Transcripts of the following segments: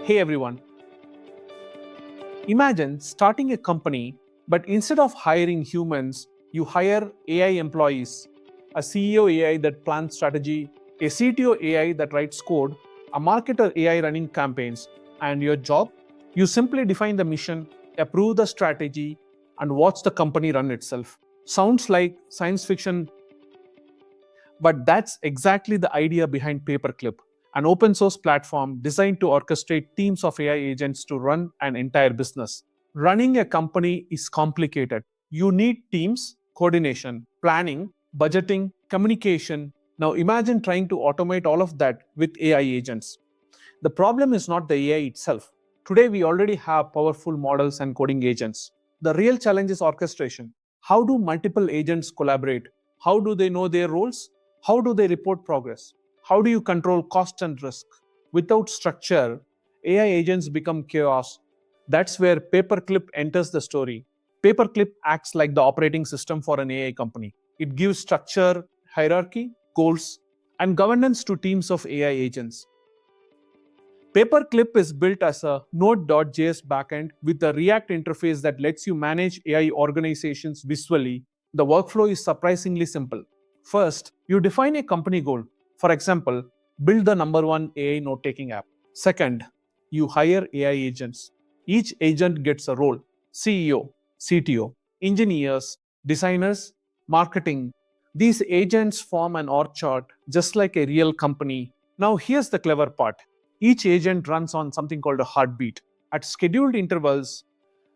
Hey everyone, imagine starting a company, but instead of hiring humans, you hire AI employees, a CEO AI that plans strategy, a CTO AI that writes code, a marketer AI running campaigns, and your job? You simply define the mission, approve the strategy, and watch the company run itself. Sounds like science fiction, but that's exactly the idea behind Paperclip, an open source platform designed to orchestrate teams of AI agents to run an entire business. Running a company is complicated. You need teams, coordination, planning, budgeting, communication. Now imagine trying to automate all of that with AI agents. The problem is not the AI itself. Today we already have powerful models and coding agents. The real challenge is orchestration. How do multiple agents collaborate? How do they know their roles? How do they report progress? How do you control cost and risk? Without structure, AI agents become chaos. That's where Paperclip enters the story. Paperclip acts like the operating system for an AI company. It gives structure, hierarchy, goals, and governance to teams of AI agents. Paperclip is built as a Node.js backend with a React interface that lets you manage AI organizations visually. The workflow is surprisingly simple. First, you define a company goal. For example, build the number one AI note taking app. Second, you hire AI agents. Each agent gets a role: CEO, CTO, engineers, designers, marketing. These agents form an org chart just like a real company. Now, here's the clever part. Each agent runs on something called a heartbeat. At scheduled intervals,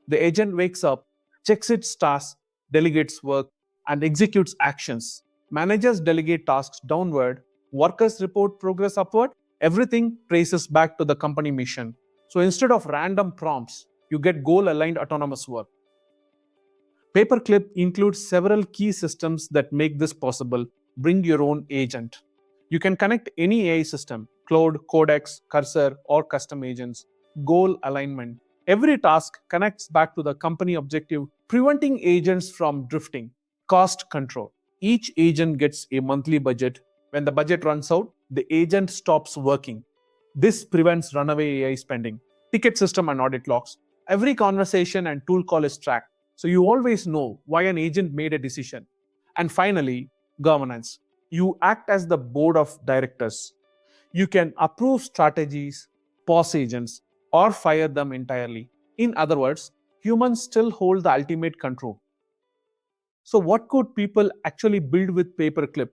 the agent wakes up, checks its tasks, delegates work, and executes actions. Managers delegate tasks downward, workers report progress upward, everything traces back to the company mission. So instead of random prompts, you get goal aligned autonomous work. Paperclip includes several key systems that make this possible. Bring your own agent. You can connect any AI system: Cloud, Codex, Cursor, or custom agents. Goal alignment. Every task connects back to the company objective, preventing agents from drifting. Cost control. Each agent gets a monthly budget. When the budget runs out, the agent stops working. This prevents runaway AI spending. Ticket system and audit logs. Every conversation and tool call is tracked, so you always know why an agent made a decision. And finally, governance. You act as the board of directors. You can approve strategies, pause agents, or fire them entirely. In other words, humans still hold the ultimate control. So, what could people actually build with Paperclip?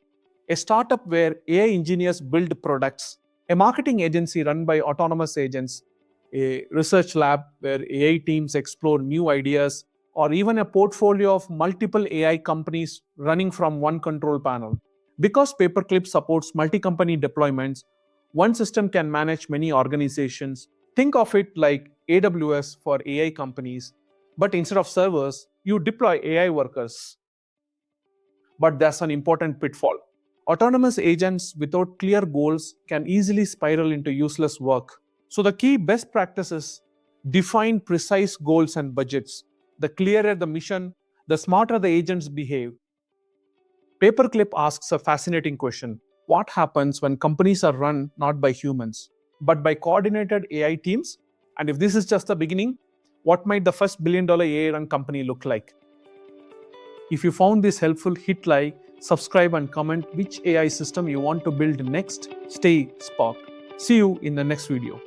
A startup where AI engineers build products, a marketing agency run by autonomous agents, a research lab where AI teams explore new ideas, or even a portfolio of multiple AI companies running from one control panel. Because Paperclip supports multi-company deployments, one system can manage many organizations. Think of it like AWS for AI companies, but instead of servers, you deploy AI workers. But there's an important pitfall. Autonomous agents without clear goals can easily spiral into useless work. So the key best practice is define precise goals and budgets. The clearer the mission, the smarter the agents behave. Paperclip asks a fascinating question. What happens when companies are run not by humans, but by coordinated AI teams? And if this is just the beginning, what might the first billion-dollar AI run company look like? If you found this helpful, hit like, subscribe, and comment which AI system you want to build next. Stay sparked. See you in the next video.